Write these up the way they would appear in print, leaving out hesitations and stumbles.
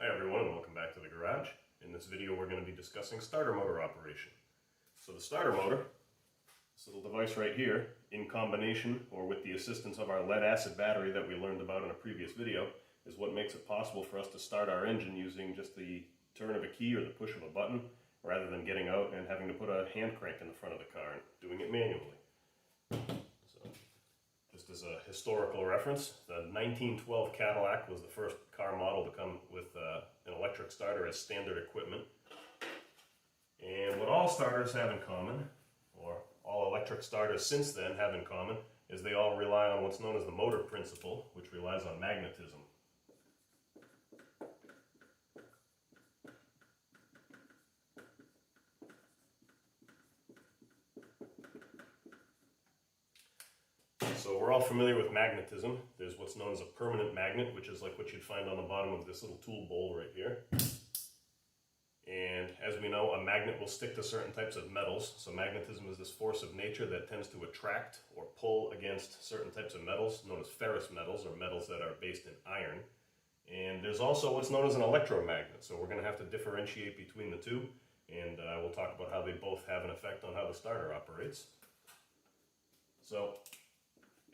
Hi everyone and welcome back to the garage. In this video we're going to be discussing starter motor operation. So the starter motor, this little device right here, in combination or with the assistance of our lead acid battery that we learned about in a previous video, is what makes it possible for us to start our engine using just the turn of a key or the push of a button, rather than getting out and having to put a hand crank in the front of the car and doing it manually. So, just as a historical reference, the 1912 Cadillac was the first car model to come with an electric starter as standard equipment. And what all starters have in common, or all electric starters since then have in common, is they all rely on what's known as the motor principle, which relies on magnetism. So we're all familiar with magnetism. There's what's known as a permanent magnet, which is like what you'd find on the bottom of this little tool bowl right here. And as we know, a magnet will stick to certain types of metals. So magnetism is this force of nature that tends to attract or pull against certain types of metals, known as ferrous metals, or metals that are based in iron. And there's also what's known as an electromagnet. So we're going to have to differentiate between the two, and we'll talk about how they both have an effect on how the starter operates. So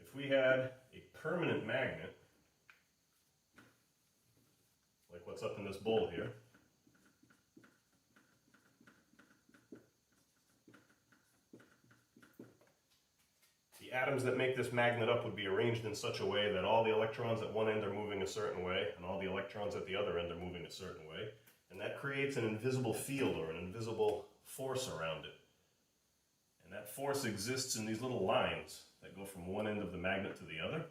if we had a permanent magnet, like what's up in this bowl here, the atoms that make this magnet up would be arranged in such a way that all the electrons at one end are moving a certain way, and all the electrons at the other end are moving a certain way. And that creates an invisible field or an invisible force around it. And that force exists in these little lines that go from one end of the magnet to the other.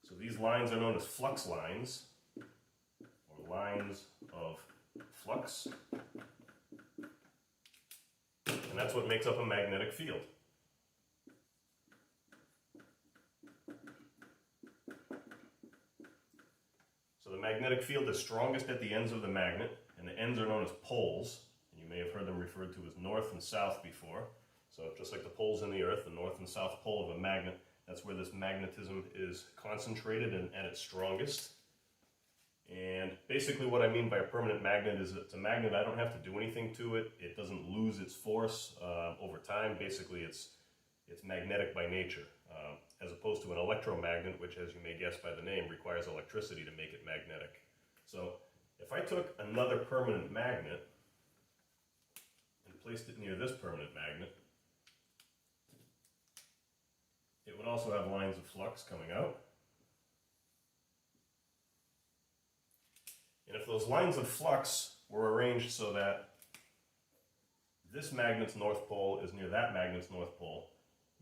So these lines are known as flux lines, or lines of flux. And that's what makes up a magnetic field. So the magnetic field is strongest at the ends of the magnet, and the ends are known as poles. You may have heard them referred to as north and south before. So just like the poles in the earth, the north and south pole of a magnet, that's where this magnetism is concentrated and at its strongest. And basically what I mean by a permanent magnet is it's a magnet. I don't have to do anything to it. It doesn't lose its force over time. Basically it's magnetic by nature, as opposed to an electromagnet, which, as you may guess by the name, requires electricity to make it magnetic. So if I took another permanent magnet and placed it near this permanent magnet, it would also have lines of flux coming out. And if those lines of flux were arranged so that this magnet's north pole is near that magnet's north pole,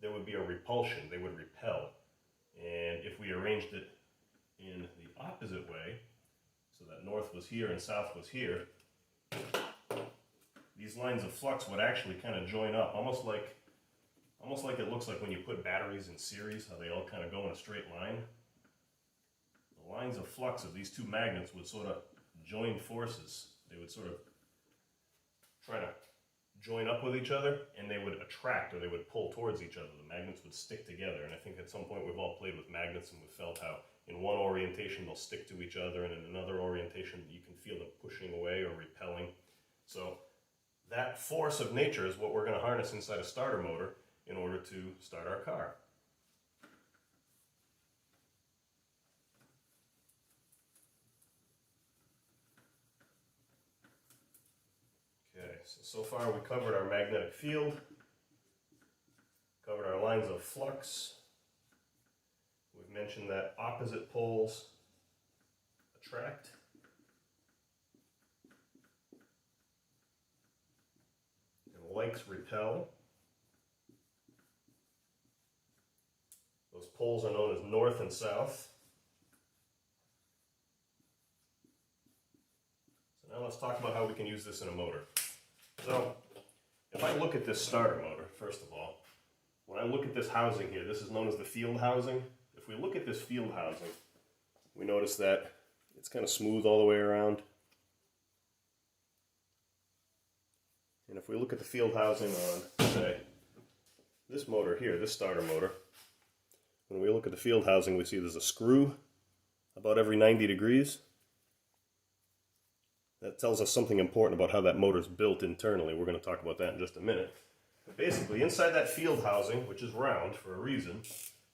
there would be a repulsion. They would repel. And if we arranged it in the opposite way, so that north was here and south was here, these lines of flux would actually kind of join up, almost like it looks like when you put batteries in series, how they all kind of go in a straight line. The lines of flux of these two magnets would sort of join forces. They would sort of try to join up with each other, and they would attract, or they would pull towards each other. The magnets would stick together, and I think at some point we've all played with magnets and we've felt how in one orientation they'll stick to each other, and in another orientation you can feel them pushing away or repelling. So that force of nature is what we're going to harness inside a starter motor in order to start our car. Okay, so far we covered our magnetic field, covered our lines of flux. We've mentioned that opposite poles attract. And likes repel. Those poles are known as north and south. So now let's talk about how we can use this in a motor. So if I look at this starter motor, first of all, when I look at this housing here, this is known as the field housing. If we look at this field housing, we notice that it's kind of smooth all the way around. And if we look at the field housing on, say, this motor here, this starter motor, when we look at the field housing, we see there's a screw about every 90 degrees. That tells us something important about how that motor is built internally. We're going to talk about that in just a minute. But basically, inside that field housing, which is round for a reason,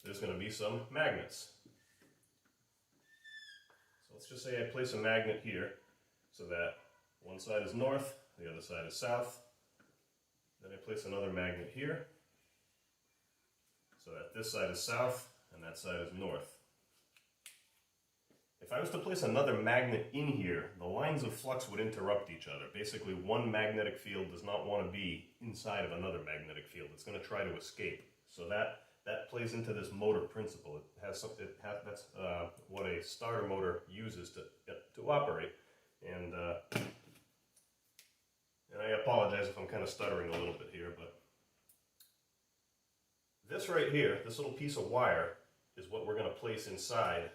there's going to be some magnets. So let's just say I place a magnet here so that one side is north, the other side is south. Then I place another magnet here so that this side is south and that side is north. If I was to place another magnet in here, the lines of flux would interrupt each other. Basically, one magnetic field does not want to be inside of another magnetic field. It's going to try to escape. So that plays into this motor principle. That's what a starter motor uses to operate. And I apologize if I'm kind of stuttering a little bit here, but this right here, this little piece of wire, is what we're going to place inside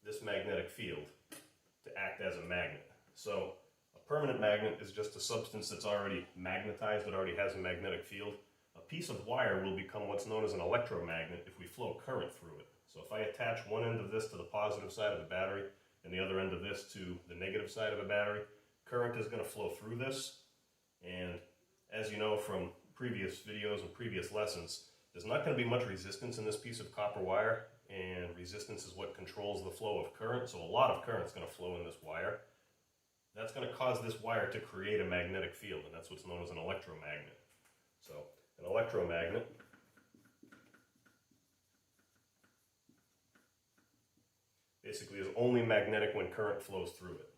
this magnetic field to act as a magnet. So a permanent magnet is just a substance that's already magnetized, that already has a magnetic field. A piece of wire will become what's known as an electromagnet if we flow current through it. So if I attach one end of this to the positive side of the battery and the other end of this to the negative side of a battery, current is going to flow through this. And as you know from previous videos and previous lessons, there's not going to be much resistance in this piece of copper wire, and resistance is what controls the flow of current. So a lot of current is going to flow in this wire. That's going to cause this wire to create a magnetic field, and that's what's known as an electromagnet. So an electromagnet basically is only magnetic when current flows through it.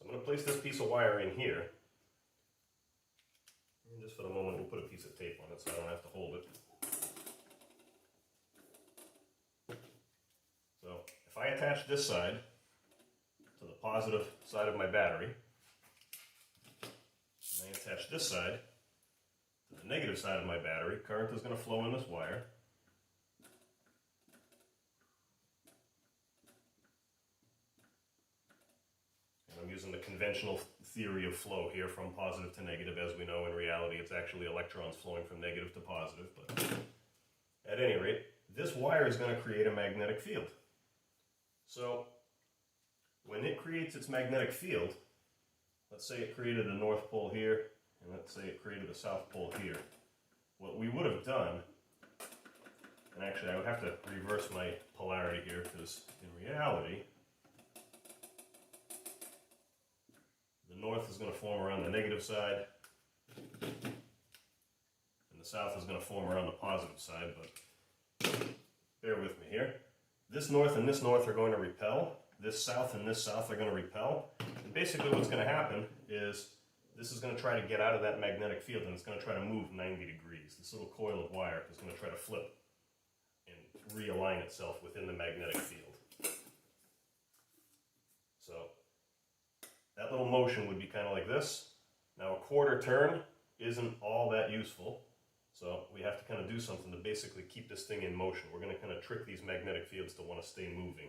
I'm going to place this piece of wire in here. And just for the moment, we'll put a piece of tape on it so I don't have to hold it. So if I attach this side to the positive side of my battery, and I attach this side to the negative side of my battery, current is going to flow in this wire. I'm using the conventional theory of flow here from positive to negative. As we know, in reality, it's actually electrons flowing from negative to positive. But at any rate, this wire is going to create a magnetic field. So when it creates its magnetic field, let's say it created a north pole here, and let's say it created a south pole here. What we would have done, and actually I would have to reverse my polarity here, because in reality, the north is going to form around the negative side, and the south is going to form around the positive side, but bear with me here. This north and this north are going to repel. This south and this south are going to repel. And basically what's going to happen is this is going to try to get out of that magnetic field, and it's going to try to move 90 degrees. This little coil of wire is going to try to flip and realign itself within the magnetic field. So that little motion would be kind of like this. Now a quarter turn isn't all that useful, so we have to kind of do something to basically keep this thing in motion. We're going to kind of trick these magnetic fields to want to stay moving.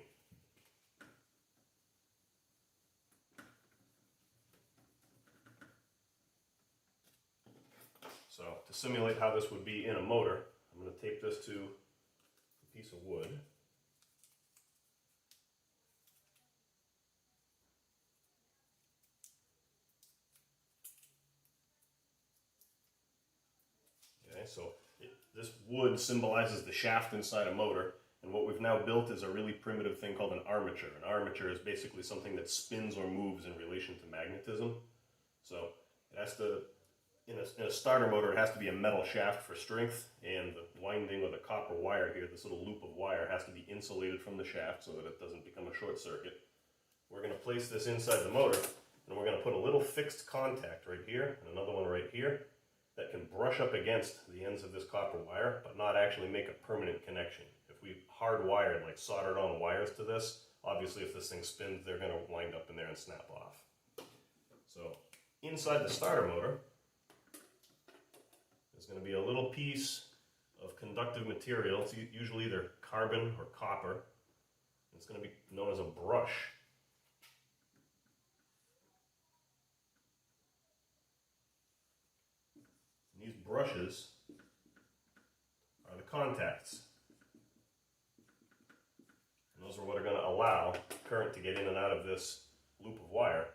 So to simulate how this would be in a motor, I'm going to tape this to a piece of wood. So this wood symbolizes the shaft inside a motor, and what we've now built is a really primitive thing called an armature. An armature is basically something that spins or moves in relation to magnetism. So it has to, in a starter motor, it has to be a metal shaft for strength, and the winding of the copper wire here, this little loop of wire, has to be insulated from the shaft so that it doesn't become a short circuit. We're going to place this inside the motor, and we're going to put a little fixed contact right here and another one right here that can brush up against the ends of this copper wire, but not actually make a permanent connection. If we hardwired, like soldered on wires to this, obviously if this thing spins, they're going to wind up in there and snap off. So inside the starter motor, there's going to be a little piece of conductive material. It's usually either carbon or copper. It's going to be known as a brush. These brushes are the contacts. And those are what are going to allow current to get in and out of this loop of wire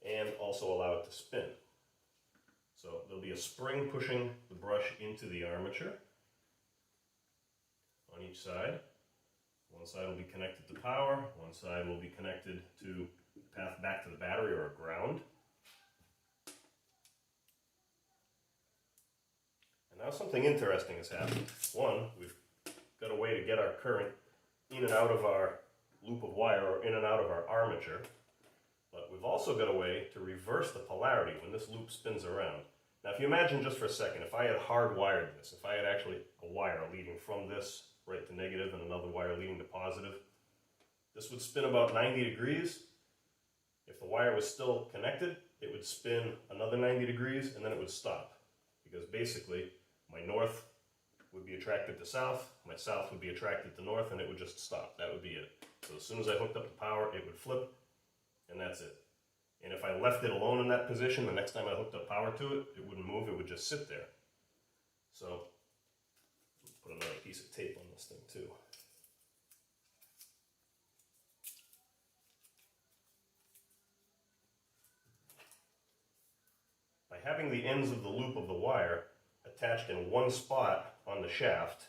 and also allow it to spin. So there'll be a spring pushing the brush into the armature on each side. One side will be connected to power, one side will be connected to path back to the battery or a ground. And now something interesting has happened. One, we've got a way to get our current in and out of our loop of wire or in and out of our armature. But we've also got a way to reverse the polarity when this loop spins around. Now if you imagine just for a second, if I had hardwired this, if I had actually a wire leading from this right to negative and another wire leading to positive, this would spin about 90 degrees. If the wire was still connected, it would spin another 90 degrees and then it would stop. Because basically, my north would be attracted to south, my south would be attracted to north, and it would just stop. That would be it. So as soon as I hooked up the power, it would flip, and that's it. And if I left it alone in that position, the next time I hooked up power to it, it wouldn't move, it would just sit there. So, let's put another piece of tape on this thing too. By having the ends of the loop of the wire attached in one spot on the shaft,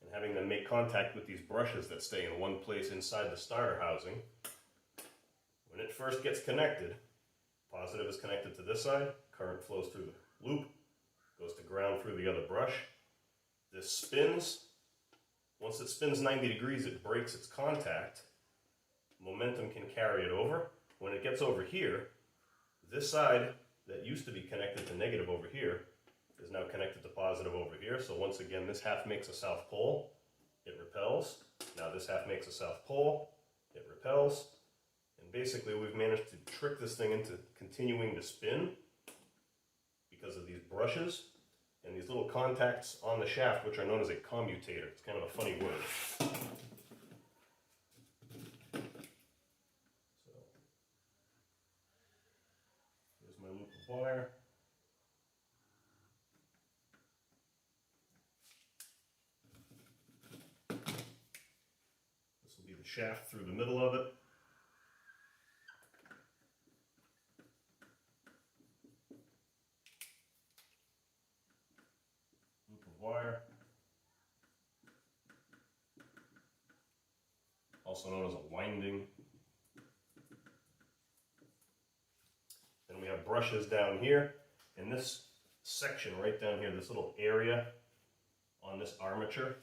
and having them make contact with these brushes that stay in one place inside the starter housing, when it first gets connected, positive is connected to this side, current flows through the loop, goes to ground through the other brush. This spins. Once it spins 90 degrees, it breaks its contact. Momentum can carry it over. When it gets over here, this side that used to be connected to negative over here is now connected to positive over here. So once again, this half makes a south pole, it repels. Now this half makes a south pole, it repels. And basically we've managed to trick this thing into continuing to spin because of these brushes and these little contacts on the shaft, which are known as a commutator. It's kind of a funny word. So here's my loop of wire. This will be the shaft through the middle of it. Loop of wire. Also known as a winding. Then we have brushes down here. In this section right down here, this little area on this armature,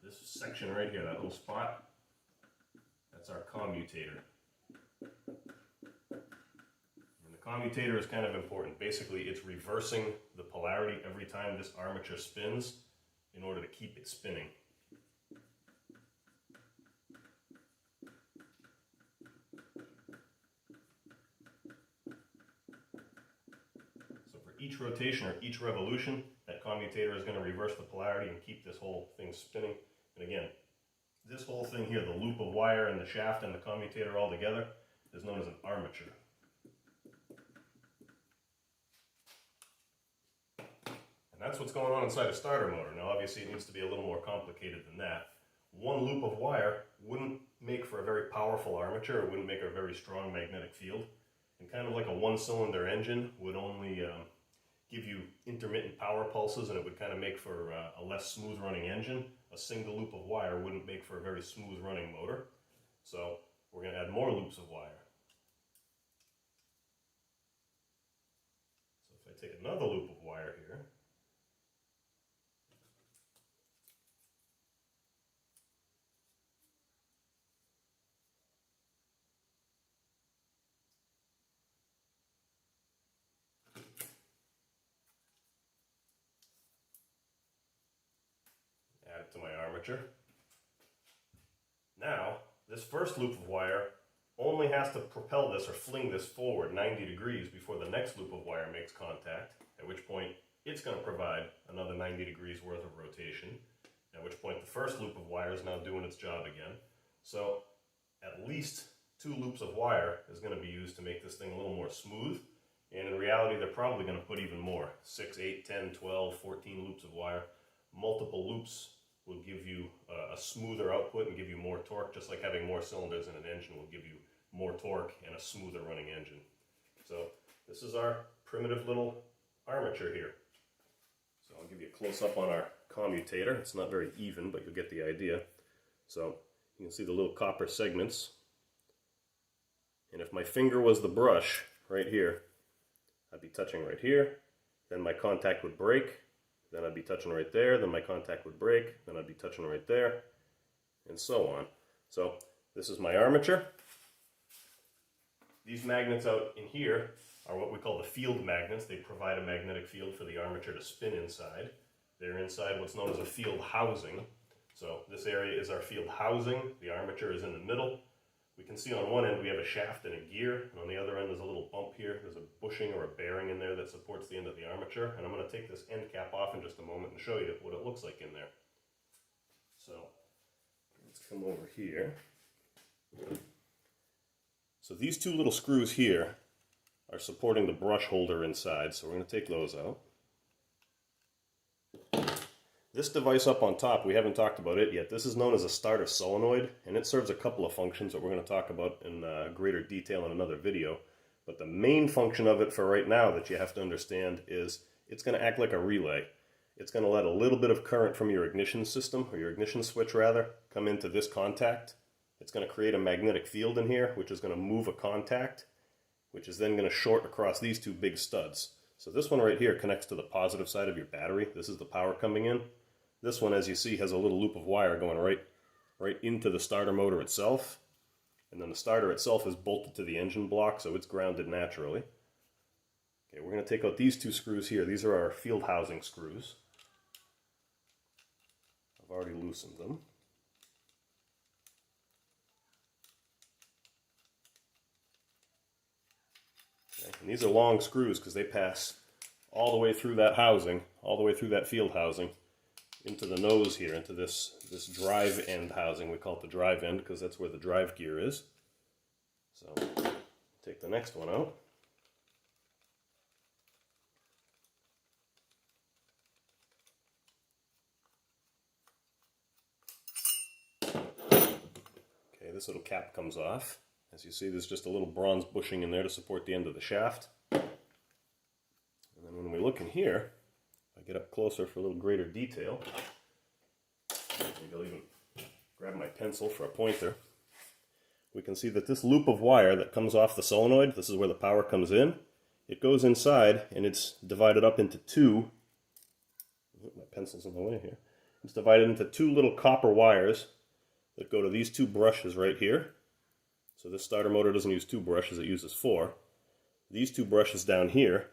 this section right here, that little spot, that's our commutator. And the commutator is kind of important. Basically, it's reversing the polarity every time this armature spins in order to keep it spinning. So for each rotation or each revolution, that commutator is going to reverse the polarity and keep this whole thing spinning. And again, this whole thing here, the loop of wire and the shaft and the commutator all together, is known as an armature. And that's what's going on inside a starter motor. Now obviously it needs to be a little more complicated than that. One loop of wire wouldn't make for a very powerful armature, it wouldn't make a very strong magnetic field. And kind of like a one-cylinder engine would only give you intermittent power pulses, and it would kind of make for a less smooth running engine. A single loop of wire wouldn't make for a very smooth running motor. So we're going to add more loops of wire. So if I take another loop of wire here, add it to my armature. Now, this first loop of wire only has to propel this or fling this forward 90 degrees before the next loop of wire makes contact, at which point it's going to provide another 90 degrees worth of rotation, at which point the first loop of wire is now doing its job again. So at least 2 loops of wire is going to be used to make this thing a little more smooth. And in reality, they're probably going to put even more. 6, 8, 10, 12, 14 loops of wire. Multiple loops will give you a smoother output and give you more torque, just like having more cylinders in an engine will give you more torque and a smoother running engine. So this is our primitive little armature here. So I'll give you a close-up on our commutator. It's not very even, but you'll get the idea. So you can see the little copper segments. And if my finger was the brush right here, I'd be touching right here, then my contact would break, then I'd be touching right there, then my contact would break, then I'd be touching right there, and so on. So this is my armature. These magnets out in here are what we call the field magnets. They provide a magnetic field for the armature to spin inside. They're inside what's known as a field housing. So this area is our field housing. The armature is in the middle. We can see on one end we have a shaft and a gear, and on the other end there's a little bump here. There's a bushing or a bearing in there that supports the end of the armature, and I'm going to take this end cap off in just a moment and show you what it looks like in there. So let's come over here. So these 2 little screws here are supporting the brush holder inside, so we're going to take those out. This device up on top, we haven't talked about it yet. This is known as a starter solenoid, and it serves a couple of functions that we're going to talk about in greater detail in another video. But the main function of it for right now that you have to understand is it's going to act like a relay. It's going to let a little bit of current from your ignition system, or your ignition switch rather, come into this contact. It's going to create a magnetic field in here, which is going to move a contact, which is then going to short across these 2 big studs. So this one right here connects to the positive side of your battery. This is the power coming in. This one, as you see, has a little loop of wire going right into the starter motor itself. And then the starter itself is bolted to the engine block, so it's grounded naturally. Okay, we're going to take out these 2 screws here. These are our field housing screws. I've already loosened them. Okay, and these are long screws because they pass all the way through that housing, all the way through that field housing, into the nose here, into this drive end housing. We call it the drive end because that's where the drive gear is. So take the next one out. Okay, this little cap comes off. As you see, there's just a little bronze bushing in there to support the end of the shaft. And then when we look in here, I get up closer for a little greater detail. Maybe I'll even grab my pencil for a pointer. We can see that this loop of wire that comes off the solenoid, this is where the power comes in, it goes inside and it's divided up into 2, my pencil's in the way here, it's divided into 2 little copper wires that go to these 2 brushes right here. So this starter motor doesn't use 2 brushes, it uses 4. These 2 brushes down here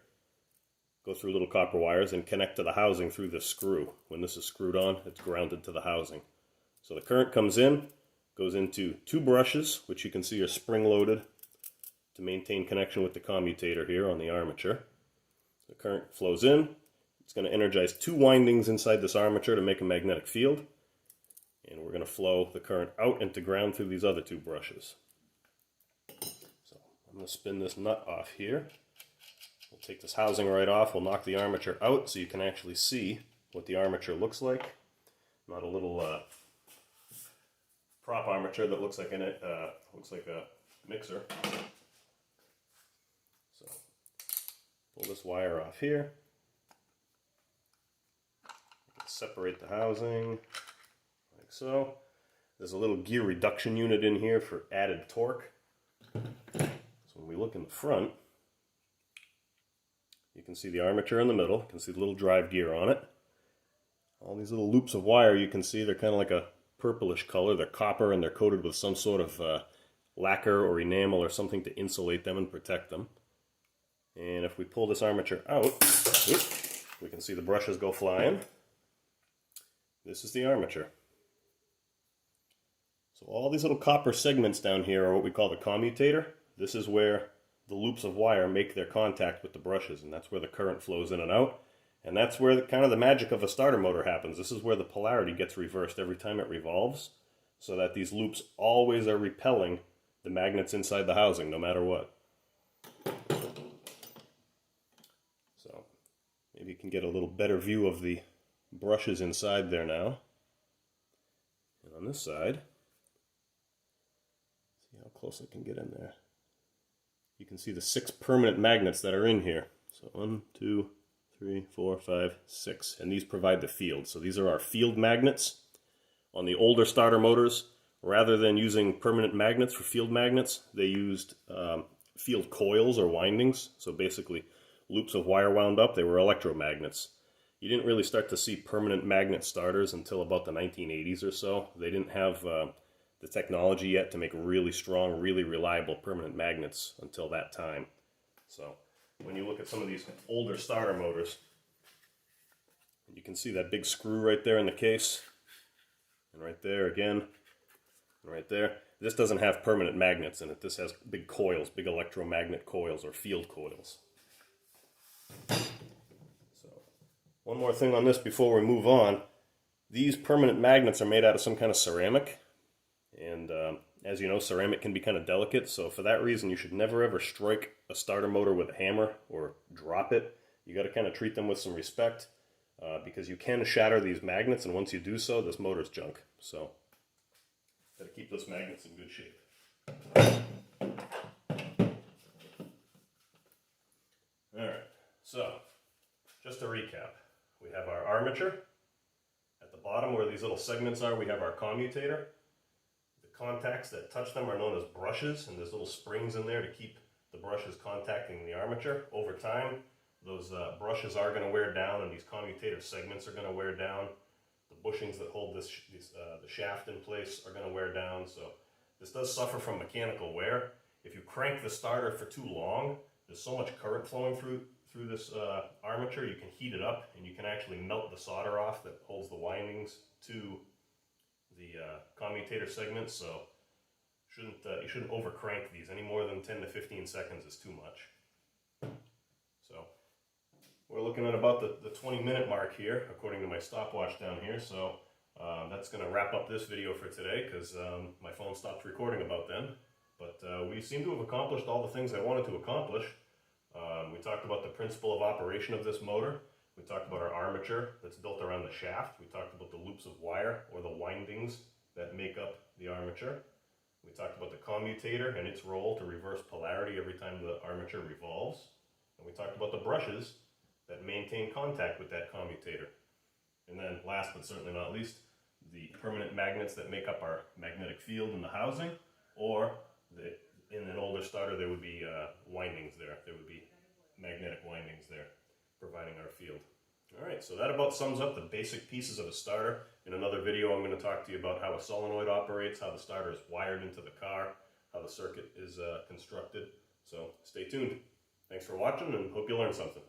go through little copper wires and connect to the housing through this screw. When this is screwed on, it's grounded to the housing. So the current comes in, goes into 2 brushes, which you can see are spring-loaded to maintain connection with the commutator here on the armature. The current flows in. It's going to energize 2 windings inside this armature to make a magnetic field. And we're going to flow the current out into ground through these other 2 brushes. So I'm going to spin this nut off here. We'll take this housing right off. We'll knock the armature out so you can actually see what the armature looks like. Not a little prop armature that looks like looks like a mixer. So pull this wire off here. Separate the housing like so. There's a little gear reduction unit in here for added torque. So when we look in the front, you can see the armature in the middle. You can see the little drive gear on it. All these little loops of wire, you can see they're kind of like a purplish color. They're copper and they're coated with some sort of lacquer or enamel or something to insulate them and protect them. And if we pull this armature out, we can see the brushes go flying. This is the armature. So all these little copper segments down here are what we call the commutator. This is where the loops of wire make their contact with the brushes, and that's where the current flows in and out. And that's where kind of the magic of a starter motor happens. This is where the polarity gets reversed every time it revolves. so that these loops always are repelling the magnets inside the housing, no matter what. So maybe you can get a little better view of the brushes inside there now. And on this side, see how close I can get in there. You can see the 6 permanent magnets that are in here. So 1, 2, 3, 4, 5, 6. And these provide the field. So these are our field magnets. On the older starter motors, rather than using permanent magnets for field magnets, they used field coils or windings. So basically loops of wire wound up. They were electromagnets. You didn't really start to see permanent magnet starters until about the 1980s or so. They didn't have the technology yet to make really strong, really reliable permanent magnets until that time. So when you look at some of these older starter motors, you can see that big screw right there in the case, and right there again, and right there. This doesn't have permanent magnets in it. This has big coils, big electromagnet coils or field coils. So one more thing on this before we move on. These permanent magnets are made out of some kind of ceramic. And as you know, ceramic can be kind of delicate, so for that reason you should never ever strike a starter motor with a hammer or drop it. You got to kind of treat them with some respect because you can shatter these magnets, and once you do so, this motor's junk. So got to keep those magnets in good shape. Alright, so just to recap, we have our armature. At the bottom where these little segments are, we have our commutator. Contacts that touch them are known as brushes, and there's little springs in there to keep the brushes contacting the armature. Over time, those brushes are going to wear down, and these commutator segments are going to wear down. The bushings that hold the shaft in place are going to wear down, so this does suffer from mechanical wear. If you crank the starter for too long, there's so much current flowing through this armature, you can heat it up, and you can actually melt the solder off that holds the windings to the commutator segments, so you shouldn't over crank these. Any more than 10 to 15 seconds is too much. So we're looking at about the 20-minute mark here, according to my stopwatch down here. So that's going to wrap up this video for today because my phone stopped recording about then. But we seem to have accomplished all the things I wanted to accomplish. We talked about the principle of operation of this motor. We talked about our armature that's built around the shaft. We talked about the loops of wire or the windings that make up the armature. We talked about the commutator and its role to reverse polarity every time the armature revolves. And we talked about the brushes that maintain contact with that commutator. And then last but certainly not least, the permanent magnets that make up our magnetic field in the housing, or in an older starter there would be windings there. There would be magnetic windings there providing our field. Alright, so that about sums up the basic pieces of a starter. In another video I'm going to talk to you about how a solenoid operates, how the starter is wired into the car, how the circuit is constructed. So stay tuned. Thanks for watching and hope you learned something.